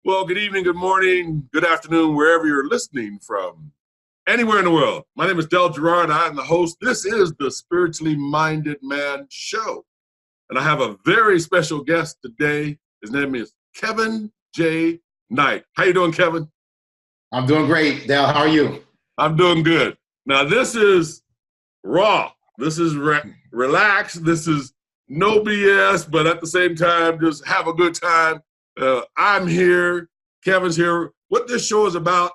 Well, good evening, good morning, good afternoon, wherever you're listening from, anywhere in the world. My name is Gerard. I'm the host. This is the Spiritually Minded Man Show. And I have a very special guest today. His name is Kevin J. Knight. How you doing, Kevin? I'm doing great, Dale. How are you? I'm doing good. Now, this is raw. This is relaxed. This is no BS, but at the same time, just have a good time. I'm here. Kevin's here. What this show is about,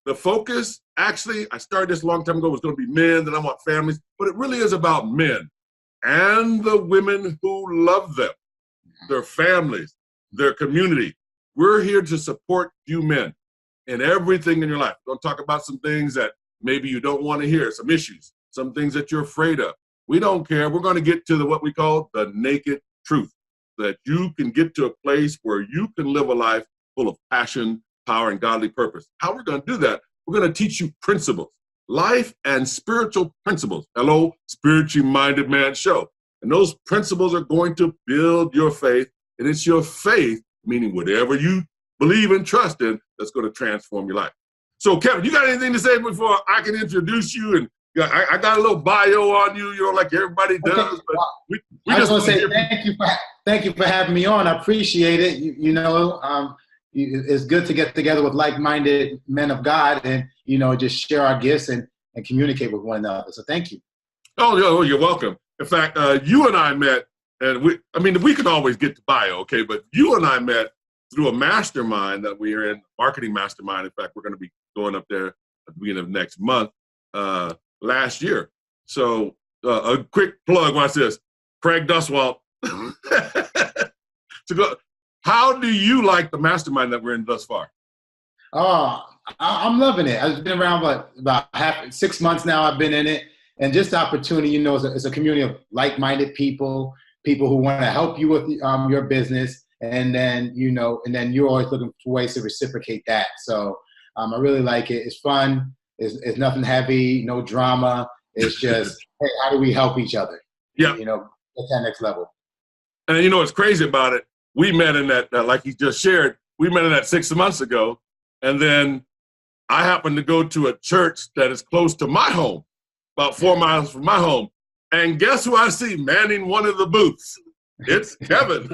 the focus, actually, I started this a long time ago, was going to be men, then I want families, but it really is about men and the women who love them, their families, their community. We're here to support you men in everything in your life. We're going to talk about some things that maybe you don't want to hear, some issues, some things that you're afraid of. We don't care. We're going to get to what we call the naked truth, that you can get to a place where you can live a life full of passion, power, and godly purpose. How we're going to do that, we're going to teach you principles, life and spiritual principles. Hello, Spiritually Minded Man Show. And those principles are going to build your faith, and it's your faith, meaning whatever you believe and trust in, that's going to transform your life. So, Kevin, you got anything to say before I can introduce you? And I got a little bio on you, like everybody does. Okay. But we I just just want to say hear thank you for having me on. I appreciate it. It's good to get together with like-minded men of God and, just share our gifts and communicate with one another. So thank you. Oh, you're welcome. In fact, you and I met, and we can always get to bio, okay? But you and I met through a mastermind that we are in, marketing mastermind. In fact, we're going to be going up there at the beginning of next month, last year. So a quick plug, watch this. Craig Duswalt. How do you like the mastermind that we're in thus far? Oh, I'm loving it. I've been around about 6 months now. I've been in it. And just the opportunity, it's a community of like-minded people who want to help you with your business. And then, you're always looking for ways to reciprocate that. So I really like it. It's fun. It's nothing heavy, no drama. It's just, hey, how do we help each other? Yeah. At that next level. And what's crazy about it, we met in that, like he just shared, we met in that 6 months ago. And then I happened to go to a church that is close to my home, about 4 miles from my home. And guess who I see manning one of the booths? It's Kevin.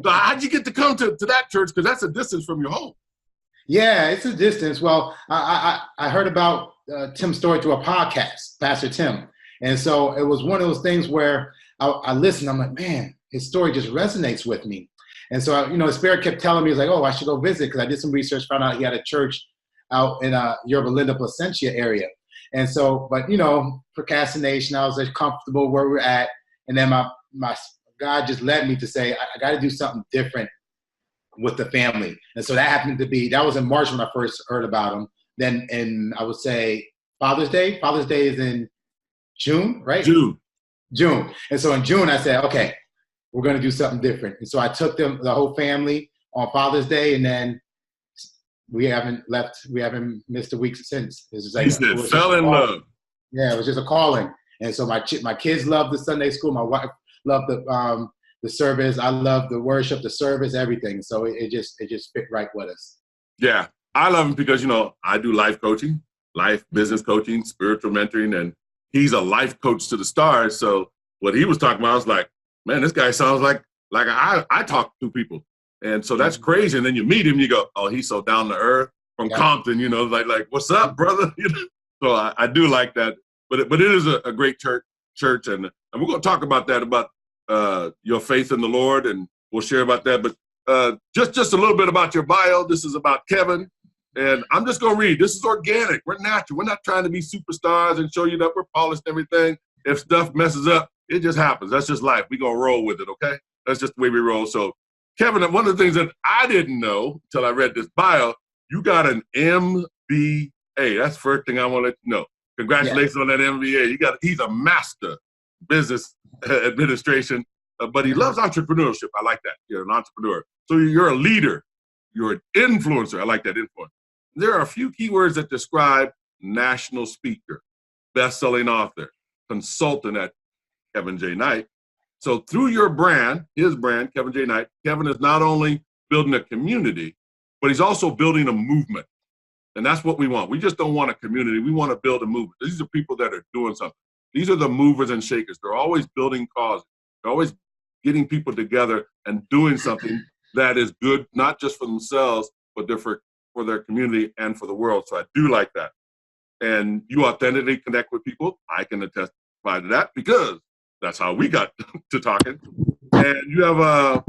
So how'd you get to come to that church? Because that's a distance from your home. Yeah, it's a distance. Well, I heard about Tim's story through a podcast, Pastor Tim. And so it was one of those things where I listened. I'm like, man, his story just resonates with me. And so, the Spirit kept telling me, oh, I should go visit, because I did some research, found out he had a church out in Yorba Linda, Placentia area. And so, but, procrastination, I was comfortable where we're at. And then my God just led me to say, I got to do something different with the family. And so that was in March when I first heard about him. Then I would say Father's Day is in June, right? June. And so in June, I said, okay, we're going to do something different. And so I took the whole family on Father's Day, and then we haven't missed a week since. It was like, he said, fell in love. Yeah, it was just a calling. And so my kids loved the Sunday school. My wife loved the service. I love the worship, the service, everything. So it just fit right with us. Yeah, I love him because, I do life coaching, life business coaching, spiritual mentoring, and he's a life coach to the stars. So what he was talking about, I was like, man, this guy sounds like I talk to people. And so that's crazy. And then you meet him, you go, oh, he's so down to earth from Compton, like, what's up, brother? So I do like that. But it is a great church. And we're going to talk about that, about your faith in the Lord, and we'll share about that. But just a little bit about your bio. This is about Kevin. And I'm just going to read. This is organic. We're natural. We're not trying to be superstars and show you that we're polished and everything. If stuff messes up, it just happens. That's just life. We're going to roll with it, okay? That's just the way we roll. So, Kevin, one of the things that I didn't know until I read this bio, you got an MBA. That's the first thing I want to let you know. Congratulations on that MBA. He's a master business administration, but he loves entrepreneurship. I like that. You're an entrepreneur. So you're a leader. You're an influencer. I like that, influencer. There are a few keywords that describe national speaker, best-selling author, consultant at Kevin J. Knight. So through your brand, his brand, Kevin J. Knight, Kevin is not only building a community, but he's also building a movement. And that's what we want. We just don't want a community. We want to build a movement. These are people that are doing something. These are the movers and shakers. They're always building causes. They're always getting people together and doing something that is good, not just for themselves, but for their community and for the world. So I do like that. And you authentically connect with people. I can attest to that because that's how we got to talking. And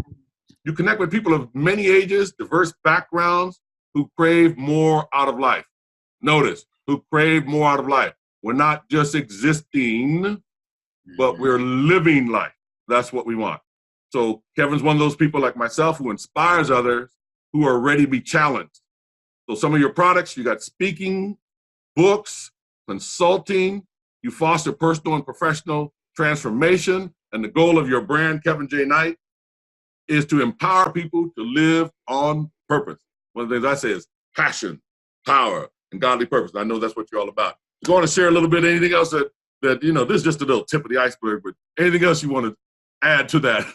you connect with people of many ages, diverse backgrounds, who crave more out of life. Notice, who crave more out of life. We're not just existing, but we're living life. That's what we want. So Kevin's one of those people like myself who inspires others who are ready to be challenged. So some of your products, you got speaking, books, consulting, you foster personal and professional transformation, and the goal of your brand, Kevin J. Knight, is to empower people to live on purpose. One of the things I say is passion, power, and godly purpose. I know that's what you're all about. You want to share a little bit, anything else that this is just a little tip of the iceberg, but anything else you want to add to that?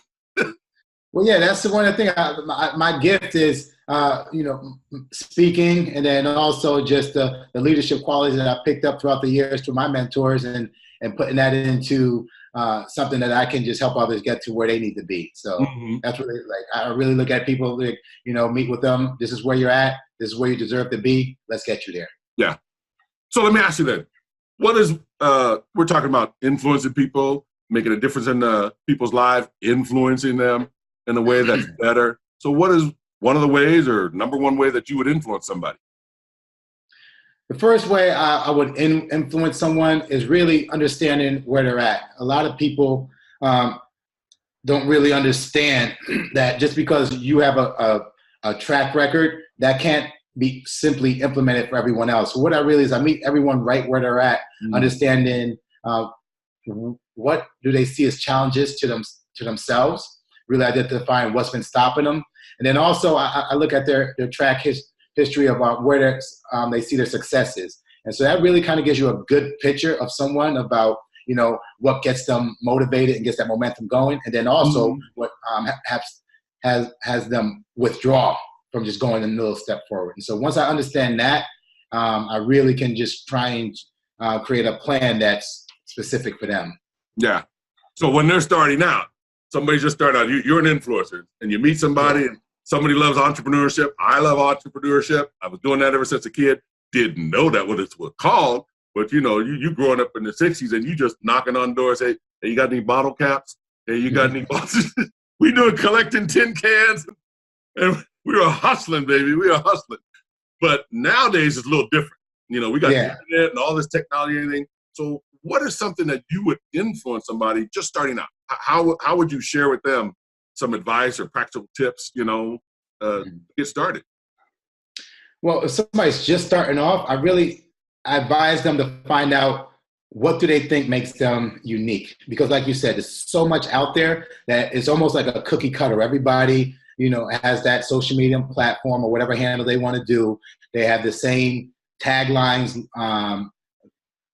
Well, yeah, that's the one thing. My gift is, speaking, and then also just the leadership qualities that I picked up throughout the years through my mentors, and putting that into something that I can just help others get to where they need to be. So that's really I really look at people, meet with them. This is where you're at. This is where you deserve to be. Let's get you there. Yeah. So let me ask you then, what is, we're talking about influencing people, making a difference in people's lives, influencing them in a way that's better. So what is one of the ways or number one way that you would influence somebody? The first way I would influence someone is really understanding where they're at. A lot of people don't really understand that just because you have a track record, that can't be simply implemented for everyone else. So what I meet everyone right where they're at, understanding what do they see as challenges to themselves, really identifying what's been stopping them. And then also I look at their track history about where they see their successes. And so that really kind of gives you a good picture of someone about, what gets them motivated and gets that momentum going. And then also what has them withdraw from just going a little step forward. And so once I understand that, I really can just try and create a plan that's specific for them. Yeah. So when they're starting out, somebody just started out, you're an influencer, and you meet somebody and somebody loves entrepreneurship. I love entrepreneurship. I was doing that ever since a kid. Didn't know that what it was called, but you growing up in the 60s and you just knocking on doors, hey, you got any bottle caps? Hey, you got any bottles? We doing collecting tin cans, and we were hustling, baby. We were hustling. But nowadays it's a little different. We got the internet and all this technology and everything. So what is something that you would influence somebody just starting out? How would you share with them some advice or practical tips, to get started? Well, if somebody's just starting off, I advise them to find out what do they think makes them unique. Because like you said, there's so much out there that it's almost like a cookie cutter. Everybody, has that social media platform or whatever handle they want to do. They have the same taglines,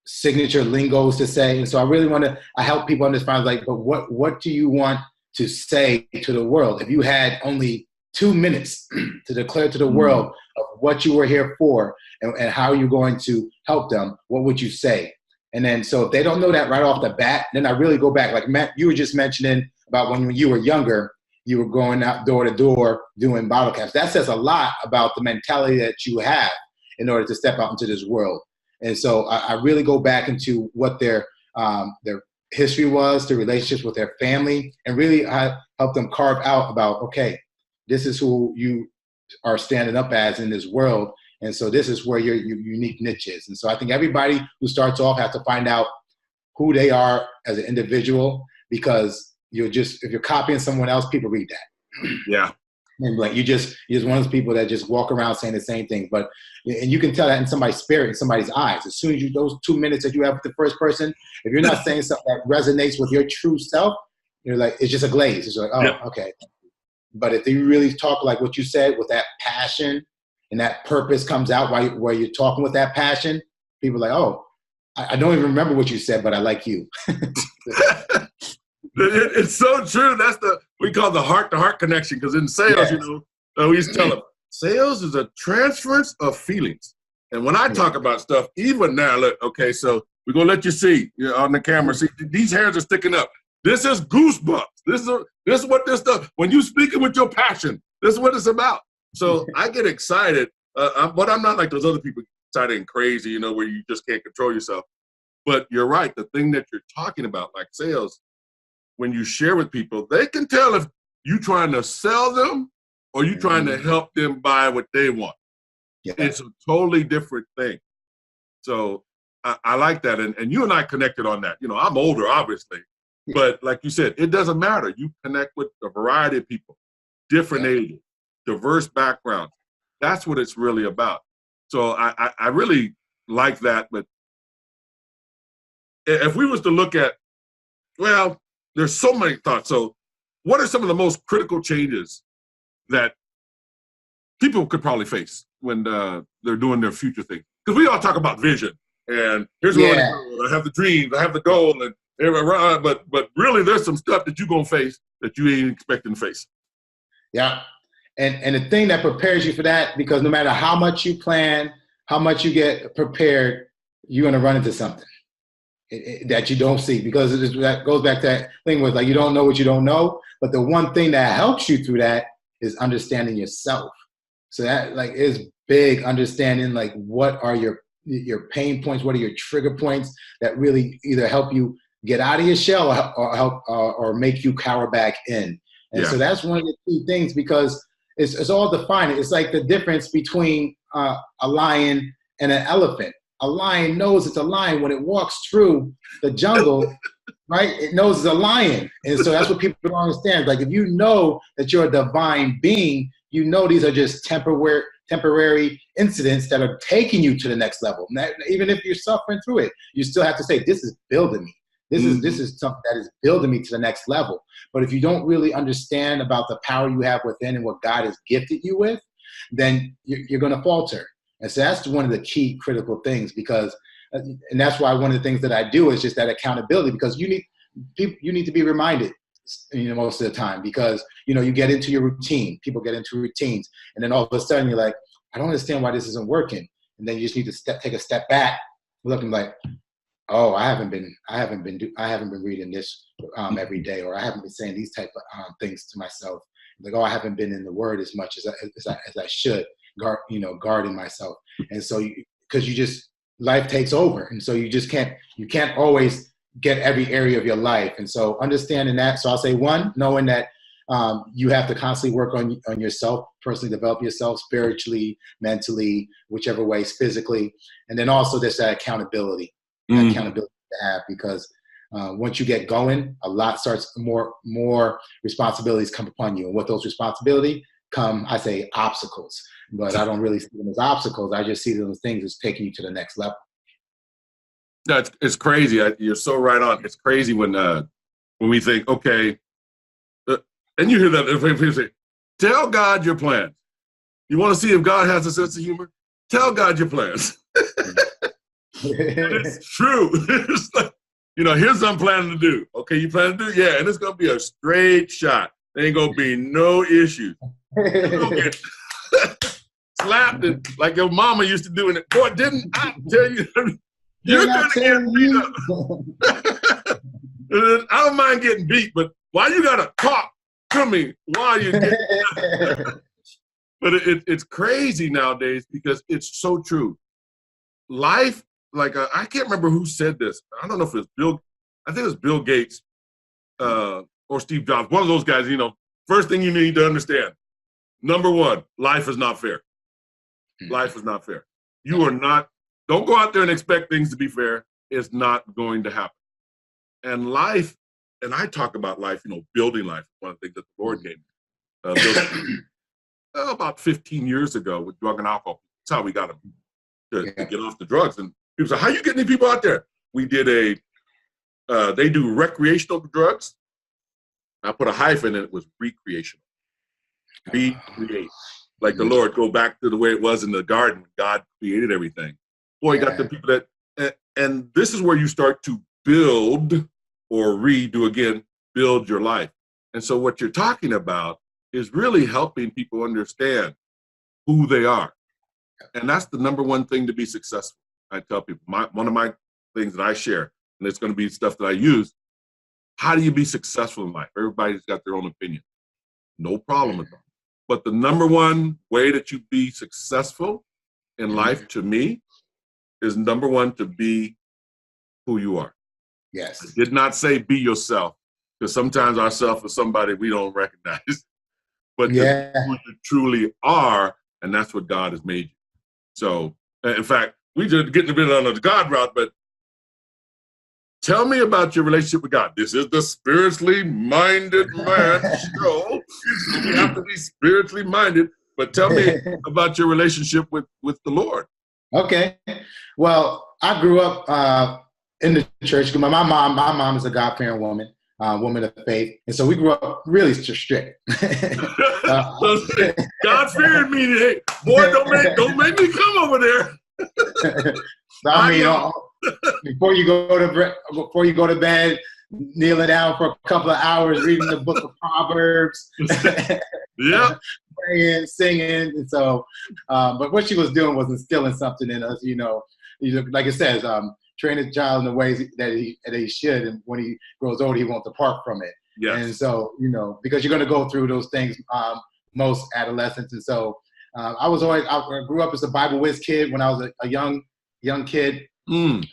signature lingos to say. And so I really I help people understand, but what do you want to say to the world? If you had only 2 minutes to declare to the world of what you were here for and how you're going to help them, what would you say? And then, so if they don't know that right off the bat, then I really go back, like Matt, you were just mentioning about when you were younger, you were going out door to door doing bottle caps. That says a lot about the mentality that you have in order to step out into this world. And so I really go back into what their history was, their relationships with their family, and really help them carve out about, okay, this is who you are standing up as in this world. And so this is where your unique niche is. And so I think everybody who starts off has to find out who they are as an individual, because if you're copying someone else, people read that. Yeah. And you're just one of those people that just walk around saying the same thing. And you can tell that in somebody's spirit, in somebody's eyes. As soon as those 2 minutes that you have with the first person, if you're not saying something that resonates with your true self, you're like, it's just a glaze. It's like, okay. But if you really talk like what you said with that passion and that purpose comes out while you're talking with that passion, people are like, oh, I don't even remember what you said, but I like you. It's so true. We call the heart-to-heart connection, because in sales, we used to tell them, sales is a transference of feelings. And when I talk about stuff, even now, look, okay, so we're going to let you see on the camera. See, these hairs are sticking up. This is goosebumps. This is what this stuff, when you speaking with your passion, this is what it's about. So I get excited, but I'm not like those other people excited and crazy, you know, where you just can't control yourself. But you're right. The thing that you're talking about, like sales, when you share with people, they can tell if you're trying to sell them or you're trying to help them buy what they want. Yeah. It's a totally different thing. So I like that. And you and I connected on that. You know, I'm older, obviously. Yeah. But like you said, it doesn't matter. You connect with a variety of people, different ages, diverse backgrounds. That's what it's really about. So I really like that. But if we was to look at, well, there's so many thoughts. So what are some of the most critical changes that people could probably face when they're doing their future thing? Because we all talk about vision and here's what I have the dreams, I have the goal, and but really there's some stuff that you're gonna face that you ain't expecting to face. Yeah. And the thing that prepares you for that, because no matter how much you plan, how much you get prepared, you're gonna run into something that you don't see, because that goes back to that thing with like, you don't know what you don't know. But the one thing that helps you through that is understanding yourself. So that like is big, understanding like what are your pain points, what are your trigger points that really either help you get out of your shell or help or make you cower back in. And so that's one of the key things, because it's all defining. It's like the difference between a lion and an elephant. A lion knows it's a lion when it walks through the jungle, right? It knows it's a lion. And so that's what people don't understand. Like if you know that you're a divine being, you know these are just temporary incidents that are taking you to the next level. Even if you're suffering through it, you still have to say, this is building me. This is something that is building me to the next level. But if you don't really understand about the power you have within and what God has gifted you with, then you're going to falter. And so that's one of the key critical things, because, and that's why one of the things that I do is just that accountability, because you need to be reminded, you know, most of the time, because, you know, you get into your routine, people get into routines, and then all of a sudden you're like, I don't understand why this isn't working. And then you just need to take a step back, looking like, oh, I haven't been reading this every day, or I haven't been saying these type of things to myself. Like, oh, I haven't been in the Word as much as I should, guarding myself. And so, because life takes over, and so you can't always get every area of your life. And so, understanding that. So I'll say one, knowing that you have to constantly work on yourself, personally develop yourself spiritually, mentally, whichever ways, physically, and then also there's that accountability. Accountability to have, because once you get going, a lot starts, more responsibilities come upon you. And what those responsibilities come, I say obstacles, but I don't really see them as obstacles. I just see them as things that's taking you to the next level. No, it's crazy. You're so right on. It's crazy when we think, okay, and you hear that if people say, tell God your plans. You want to see if God has a sense of humor? Tell God your plans. It's true. It's like, here's what I'm planning to do. Okay, you plan to do? Yeah, and it's going to be a straight shot. There ain't going to be no issues. You're going to get slapped like your mama used to do. Boy, didn't I tell you? You're going to get beat up. I don't mind getting beat, but why you got to talk to me while you get But it's crazy nowadays, because it's so true. Life, like I can't remember who said this. I don't know if it's I think it was Bill Gates or Steve Jobs. One of those guys, first thing you need to understand, number one, life is not fair. Life is not fair. You are not, don't go out there and expect things to be fair. It's not going to happen. And life, and I talk about life, building life, one of the things that the Lord gave me. About 15 years ago with drug and alcohol. That's how we got them to get off the drugs. And people say, how you getting these people out there? We did they do recreational drugs. I put a hyphen in it, was recreational. Recreate. Like the Lord, go back to the way it was in the garden when God created everything. Boy, you got the people and this is where you start to build or build your life. And so what you're talking about is really helping people understand who they are. And that's the number one thing to be successful. I tell people, one of my things that I share, and it's going to be stuff that I use. How do you be successful in life? Everybody's got their own opinion. No problem with that. But the number one way that you be successful in life, to me, is number one, to be who you are. Yes. I did not say be yourself, because sometimes ourself is somebody we don't recognize. But Yeah. who you truly are, and that's what God has made you. So, in fact, we just getting a bit on the God route, but tell me about your relationship with God. This is the Spiritually Minded Man show. So we have to be spiritually minded. But tell me about your relationship with the Lord. Okay. Well, I grew up in the church. My mom is a God-fearing woman, woman of faith, and so we grew up really strict. God-fearing meaning, hey, boy, don't make me come over there. So, I mean, before you go to bed, kneeling down for a couple of hours, reading the book of Proverbs, yeah, praying, singing, and so. But what she was doing was instilling something in us. Like it says, train a child in the ways that he should, and when he grows older, he won't depart from it. Yes. And so, because you're going to go through those things, most adolescents, and so. I grew up as a Bible whiz kid when I was a young kid. Winning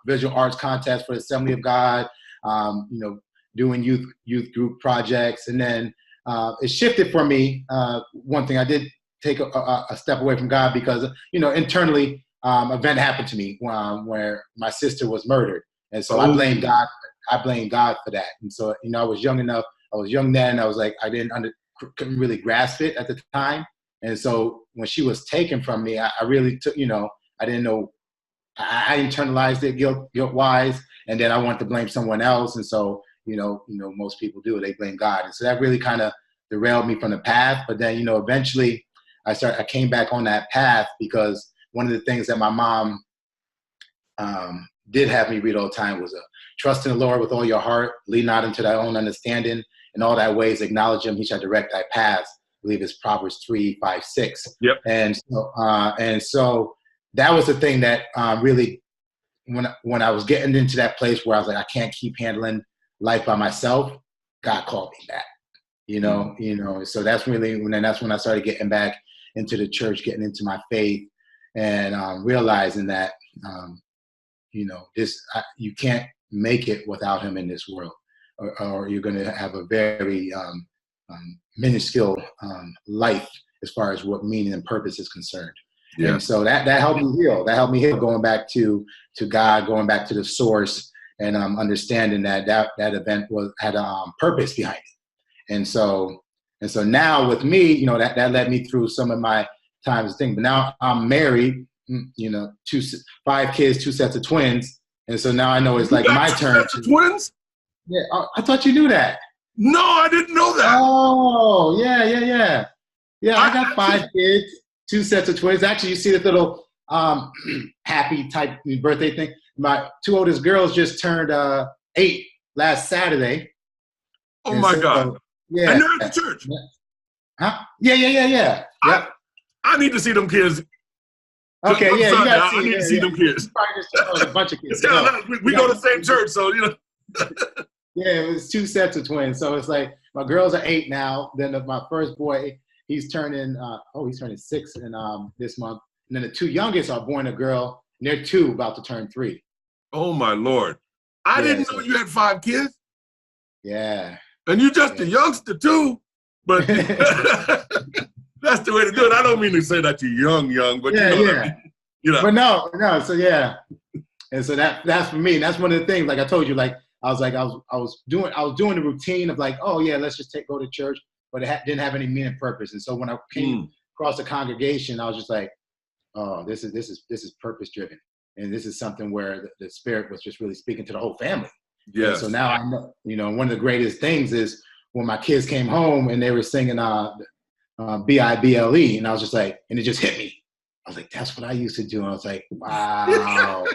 visual arts contests for the Assembly of God, doing youth group projects, and then it shifted for me. One thing I did take a step away from God because internally event happened to me where my sister was murdered, and so I blame God. I blame God for that, and so I was young enough. I was young then. I was like couldn't really grasp it at the time, and so when she was taken from me, I really took. I didn't know. I internalized it guilt-wise, and then I wanted to blame someone else. And so, most people do. They blame God, and so that really kind of derailed me from the path. But then, eventually, I came back on that path because one of the things that my mom did have me read all the time was trust in the Lord with all your heart, lean not into thy own understanding, in all thy ways acknowledge him; he shall direct thy paths. I believe it's Proverbs 3:5-6. Yep. And so. That was the thing that really, when I was getting into that place where I was like, I can't keep handling life by myself, God called me back, So that's really that's when I started getting back into the church, getting into my faith, and realizing that, you can't make it without him in this world, or you're going to have a very minuscule life as far as what meaning and purpose is concerned. Yeah. And so that helped me heal. That helped me heal, going back to God, going back to the source, and understanding that event had a purpose behind it. And so now with me, that led me through some of my times of things. But now I'm married, 5 kids, 2 sets of twins, and so now I know it's like my turn. Twins? Yeah, I thought you knew that. No, I didn't know that. Oh, yeah. Yeah, I got 5 kids. 2 sets of twins. Actually, you see this little happy type birthday thing. My 2 oldest girls just turned 8 last Saturday. Oh my God! Yeah, and they're at the church. Huh? Yeah. Yep. I need to see them kids. Okay, yeah, you gotta see. I need to see them kids. A bunch of kids. It's kind of nice. We go to the same church, so Yeah, it was 2 sets of twins. So it's like my girls are 8 now. Then my first boy. He's turning 6 in this month. And then the 2 youngest are born a girl, and they're 2 about to turn 3. Oh my Lord. I didn't know you had 5 kids. Yeah. And you just the youngster too. But that's the way to do it. I don't mean to say that you're young, but yeah, what I mean. But no, so yeah. And so that's for me. And that's one of the things, like I told you, like I was doing the routine of like, oh yeah, let's just go to church. But it didn't have any meaning and purpose. And so when I came across the congregation, I was just like, oh, this is purpose driven. And this is something where the Spirit was just really speaking to the whole family. Yeah. So now I know, one of the greatest things is when my kids came home and they were singing B-I-B-L-E, and I was just like, and it just hit me. I was like, that's what I used to do. And I was like, wow,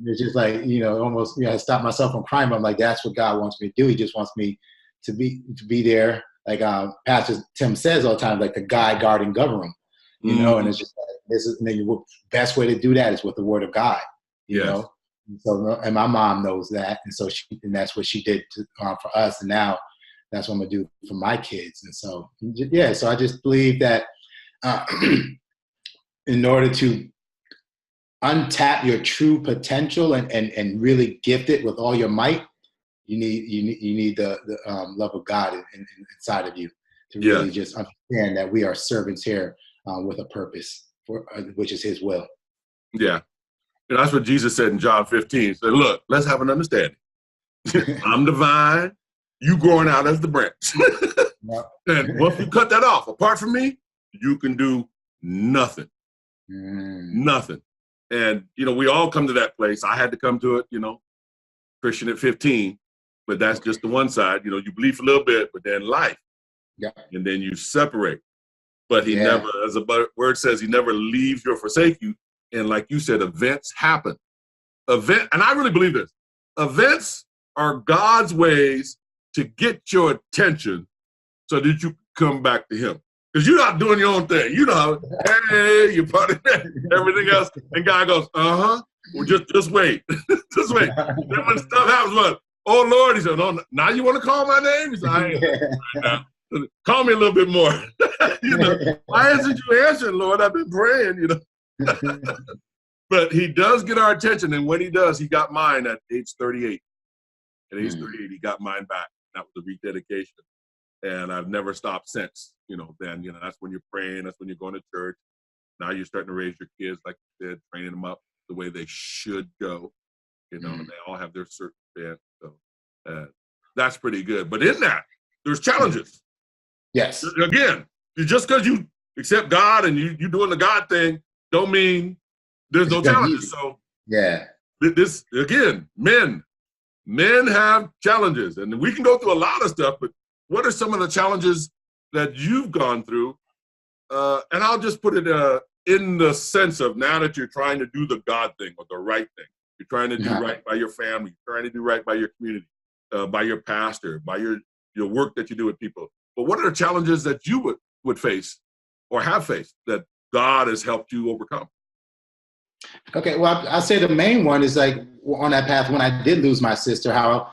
it's just like, almost, I stopped myself from crying. But I'm like, that's what God wants me to do. He just wants me to be there Pastor Tim says all the time, like the guide, guard, and govern, and it's just like, the best way to do that is with the word of God, you know? And so, and my mom knows that. And so and that's what she did for us. And now that's what I'm gonna do for my kids. And so, so I just believe that in order to untap your true potential and really gift it with all your might, you need the love of God inside of you to really just understand that we are servants here with a purpose, which is His will. Yeah. And that's what Jesus said in John 15. He said, look, let's have an understanding. I'm the vine, you growing out as the branch. And once you cut that off, apart from me, you can do nothing. Nothing. And, we all come to that place. I had to come to it, Christian at 15, but that's just the one side. You believe for a little bit, but then life. Yeah. And then you separate. But He never, as the word says, He never leaves you or forsake you. And like you said, events happen. And I really believe this. Events are God's ways to get your attention so that you come back to Him. Because you're not doing your own thing. Hey, you're part of everything else. And God goes, well, just wait. Just wait. Then when stuff happens, oh, Lord, He said, oh, now you want to call my name? He said, I ain't right now. Call me a little bit more. Why isn't you answering, Lord? I've been praying, But He does get our attention. And when He does, He got mine at age 38. At age 38, He got mine back. That was a rededication. And I've never stopped since. Then, that's when you're praying. That's when you're going to church. Now you're starting to raise your kids, like you said, training them up the way they should go. And they all have their certain bent. So that's pretty good. But in that, there's challenges. Yes. Again, just because you accept God and you doing the God thing, don't mean there's no challenges. So this again, men have challenges, and we can go through a lot of stuff. But what are some of the challenges that you've gone through? And I'll just put it in the sense of now that you're trying to do the God thing or the right thing. You're trying to do right by your family. You're trying to do right by your community, by your pastor, by your work that you do with people. But what are the challenges that you would face or have faced that God has helped you overcome? Okay, well, I'll say the main one is like on that path when I did lose my sister, how,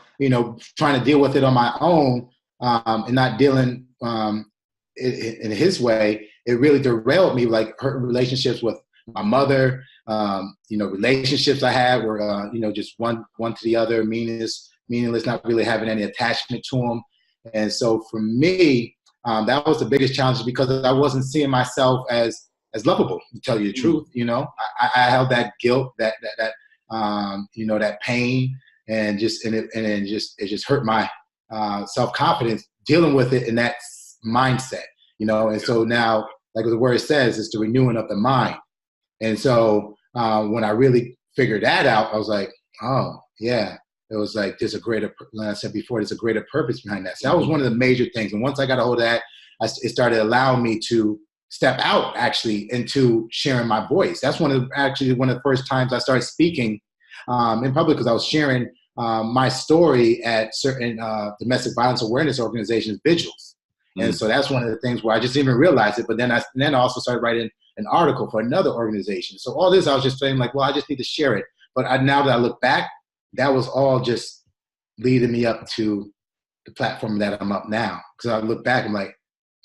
trying to deal with it on my own and not dealing in His way, it really derailed me, like her relationships with my mother, relationships I had were, just one to the other, meaningless, not really having any attachment to them. And so for me, that was the biggest challenge because I wasn't seeing myself as lovable, to tell you the truth. I held that guilt, that pain, and it just hurt my self-confidence dealing with it in that mindset, And so now, like the word says, it's the renewing of the mind. And so when I really figured that out, I was like, oh yeah. It was like, like I said before, there's a greater purpose behind that. So that was one of the major things. And once I got a hold of that, it started allowing me to step out actually into sharing my voice. That's one of the first times I started speaking in public, because I was sharing my story at certain domestic violence awareness organizations vigils. And so that's one of the things where I just didn't even realize it. But then I also started writing an article for another organization. So all this, I was just saying like, well, I just need to share it. But now that I look back, that was all just leading me up to the platform that I'm up now. Because I look back, I'm like,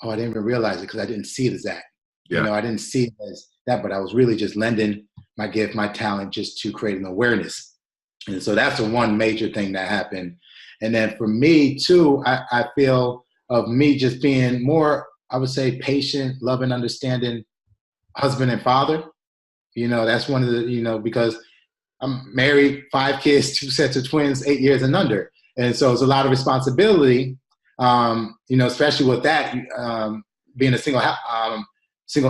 oh, I didn't even realize it because I didn't see it as that. Yeah. I didn't see it as that, but I was really just lending my gift, my talent, just to create an awareness. And so that's the one major thing that happened. And then for me too, I feel of me just being more, I would say, patient, loving, understanding husband and father. That's one of the, because I'm married, 5 kids, 2 sets of twins, 8 years and under. And so it's a lot of responsibility, especially with that, being a single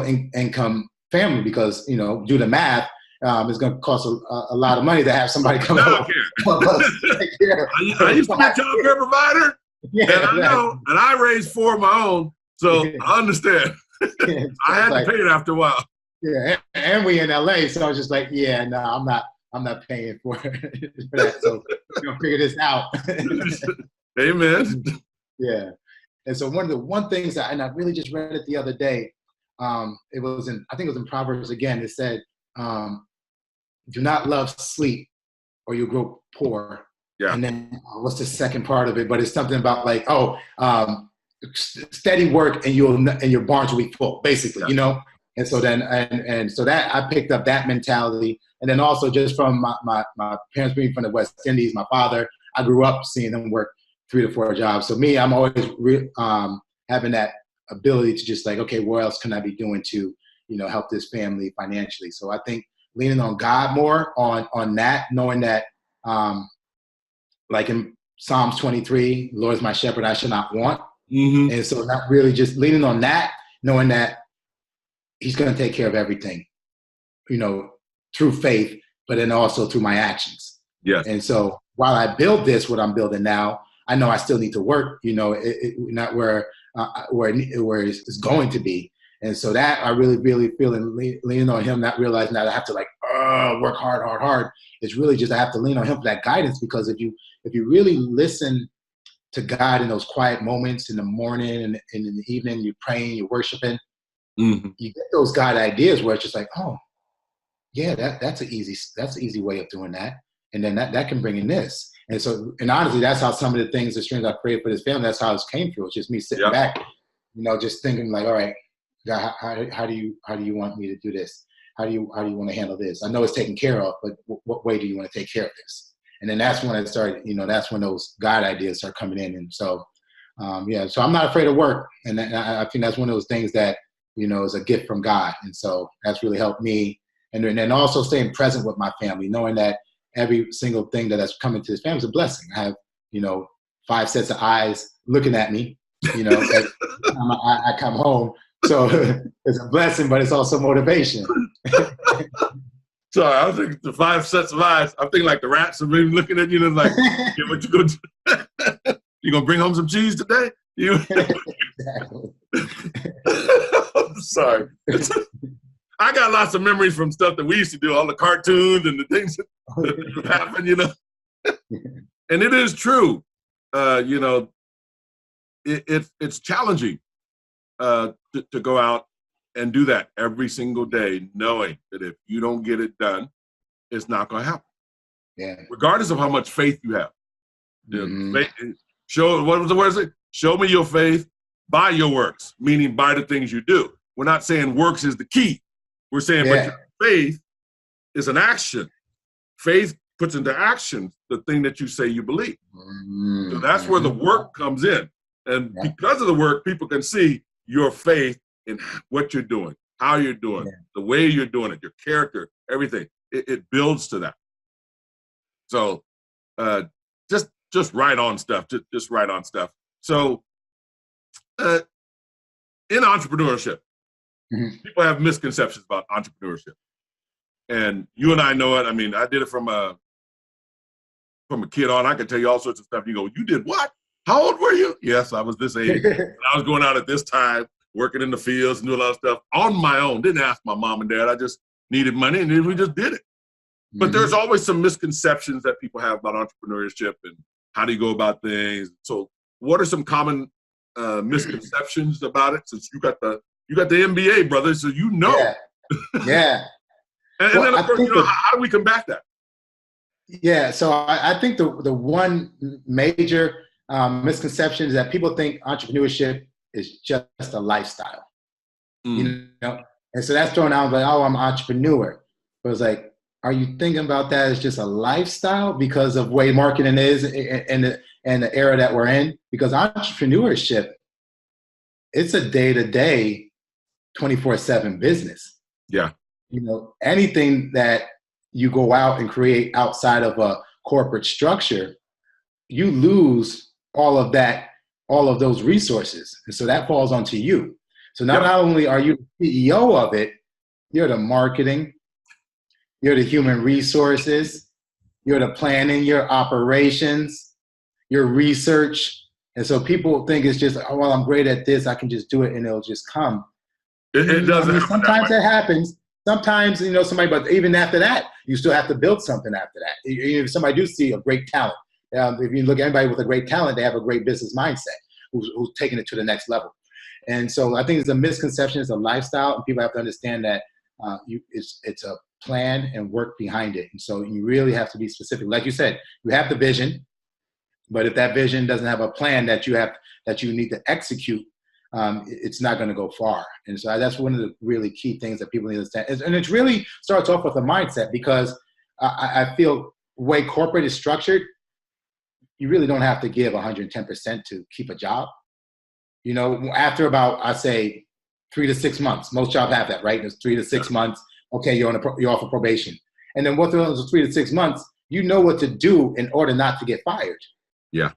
income family, because, do the math, it's going to cost a lot of money to have somebody come over. I used to be a child care provider, and I know, and I raised 4 of my own, so I understand. I had to pay it after a while. Yeah, and we in LA, so I was just like, no, I'm not paying for that. So we're gonna figure this out. Amen. Yeah. And so one things that, and I really just read it the other day. It was I think it was in Proverbs again. It said, "Do not love sleep, or you'll grow poor." Yeah. And then what's the second part of it? But it's something about like, steady work and your barns will be full, basically, Yeah. you know. And so then and so that I picked up that mentality, and then also just from my parents being from the West Indies, my father, I grew up seeing him work 3 to 4 jobs. So me, I'm always having that ability to just like, okay, what else can I be doing to, you know, help this family financially? So I think leaning on God more on that, knowing that, like in Psalms 23, Lord is my shepherd, I shall not want. Mm-hmm. And so not really just leaning on that, knowing that he's going to take care of everything, you know, through faith, but then also through my actions. Yes. And so while I build this, what I'm building now, I know I still need to work, you know, not where it's going to be. And so that I really, really feel and leaning on him, not realizing that I have to like work hard. It's really just I have to lean on him for that guidance, because if you really listen to God in those quiet moments in the morning and in the evening, you're praying, you're worshiping, Mm-hmm. you get those God ideas where it's just like, oh, yeah, that's an easy way of doing that. And then that can bring in this. And so, and honestly, that's how some of the things, the streams I created for this family, that's how it came through. It's just me sitting back, you know, just thinking like, all right, God, how do you want me to do this? How do you want to handle this? I know it's taken care of, but what way do you want to take care of this? And then that's when it started, you know, that's when those God ideas start coming in. And so, so I'm not afraid of work. And I think that's one of those things that, you know, is a gift from God. And so that's really helped me. And then also staying present with my family, knowing that every single thing that's coming to this family is a blessing. I have, you know, 5 sets of eyes looking at me, you know, every time I come home. So it's a blessing, but it's also motivation. Sorry, I was thinking the 5 sets of eyes. I'm thinking like the rats are really looking at you and like, yeah, what you gonna do? You gonna bring home some cheese today? Exactly. I'm sorry. I got lots of memories from stuff that we used to do, all the cartoons and the things that happen, you know. And it is true, you know. It's challenging to go out and do that every single day, knowing that if you don't get it done, it's not going to happen. Yeah. Regardless of how much faith you have. Mm-hmm. What was the word? Show me your faith by your works, meaning by the things you do. We're not saying works is the key. We're saying, but your faith is an action. Faith puts into action the thing that you say you believe. Mm-hmm. So that's where the work comes in. And because of the work, people can see your faith in what you're doing, how you're doing, the way you're doing it, your character, everything. It builds to that. So just write on stuff. Just write on stuff. So in entrepreneurship, people have misconceptions about entrepreneurship. And you and I know it. I mean, I did it from a kid on. I can tell you all sorts of stuff. You go, you did what? How old were you? Yes, I was this age. I was going out at this time, working in the fields and doing a lot of stuff on my own. Didn't ask my mom and dad. I just needed money, and then we just did it. But there's always some misconceptions that people have about entrepreneurship and how do you go about things. So what are some common misconceptions about it? Since you got the MBA, brother, so you know. Yeah. And then, of course, you know, how do we combat that? Yeah, so I think the one major misconception is that people think entrepreneurship is just a lifestyle, you know? And so that's thrown out like, oh, I'm an entrepreneur. But it's like, are you thinking about that as just a lifestyle because of the way marketing is and the era that we're in? Because entrepreneurship, it's a day-to-day 24/7 business. Yeah. You know, anything that you go out and create outside of a corporate structure, you lose all of that, all of those resources. And so that falls onto you. So not only are you the CEO of it, you're the marketing, you're the human resources, you're the planning, your operations, your research. And so people think it's just, oh, well, I'm great at this, I can just do it and it'll just come. It doesn't. I mean, sometimes that happens. Sometimes, you know, somebody, but even after that, you still have to build something after that. If somebody do see a great talent, if you look at anybody with a great talent, they have a great business mindset. who's taking it to the next level. And so I think it's a misconception, it's a lifestyle, and people have to understand that it's a plan and work behind it. And so you really have to be specific. Like you said, you have the vision, but if that vision doesn't have a plan that you need to execute, it's not going to go far. And so that's one of the really key things that people need to understand. And it really starts off with a mindset, because I feel the way corporate is structured, you really don't have to give 110% to keep a job. You know, after about, I say, 3 to 6 months, most jobs have that, right? It's 3 to 6 months. Okay, you're off of probation. And then within those 3 to 6 months, you know what to do in order not to get fired. Yeah.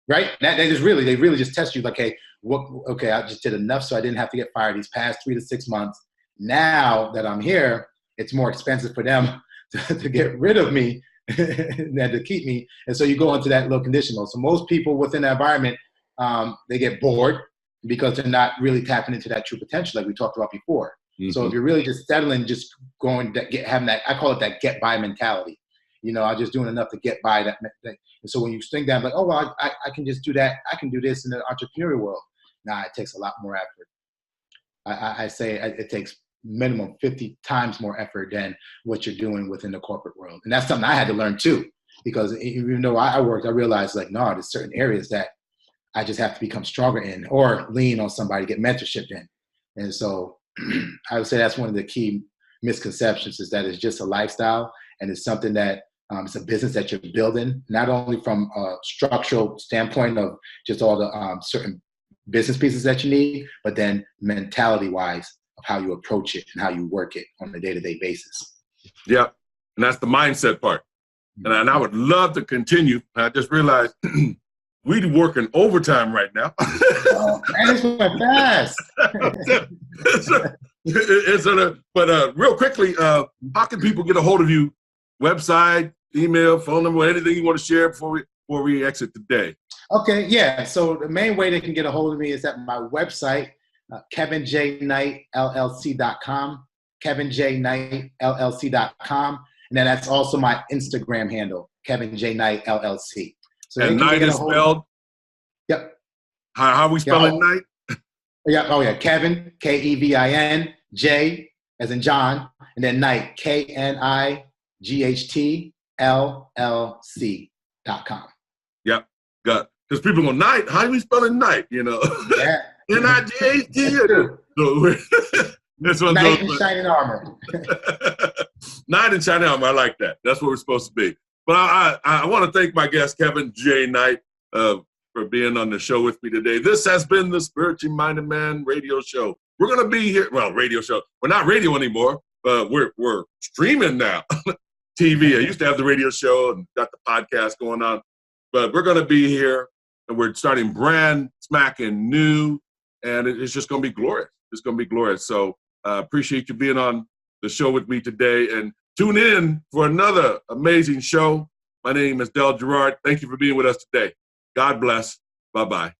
Right? They really just test you like, hey, okay, I just did enough so I didn't have to get fired these past 3 to 6 months. Now that I'm here, it's more expensive for them to get rid of me than to keep me. And so you go into that low condition mode. So most people within that environment, they get bored because they're not really tapping into that true potential like we talked about before. Mm-hmm. So if you're really just settling, just going, having that, I call it that get by mentality. You know, I'm just doing enough to get by that. And so when you think that, like, oh, well, I can just do that. I can do this in the entrepreneurial world. Nah, it takes a lot more effort. I say it takes minimum 50 times more effort than what you're doing within the corporate world. And that's something I had to learn too, because even though I worked, I realized like, no, there's certain areas that I just have to become stronger in, or lean on somebody, get mentorship in. And so I would say that's one of the key misconceptions, is that it's just a lifestyle, and it's something that it's a business that you're building, not only from a structural standpoint of just all the certain business pieces that you need, but then mentality-wise of how you approach it and how you work it on a day-to-day basis. Yeah, and that's the mindset part. And I would love to continue. I just realized we're working overtime right now. Oh, man, this went fast. But real quickly, how can people get a hold of you? Website, email, phone number, anything you want to share before we exit today? Okay, yeah. So the main way they can get a hold of me is at my website, kevinjknightllc.com, kevinjknightllc.com. And then that's also my Instagram handle, kevinjknightllc. So and Knight is spelled? Yep. How are we spelling Knight? Yeah. Oh, yeah. Kevin, Kevin, J as in John, and then Knight, KNIGHTLLC.com. Yep. Got, because people go, Knight, how do we spell it Knight? You know? Yeah. N-I-G-H-T. That's what Knight in shining armor. Knight in shining armor. I like that. That's what we're supposed to be. But I want to thank my guest, Kevin J. Knight, for being on the show with me today. This has been the Spiritually Minded Man radio show. We're going to be here. Well, radio show. We're not radio anymore, but we're streaming now. TV. I used to have the radio show and got the podcast going on. But we're going to be here, and we're starting brand smacking new, and it's just going to be glorious. It's going to be glorious. So appreciate you being on the show with me today, and tune in for another amazing show. My name is Gerard. Thank you for being with us today. God bless. Bye-bye.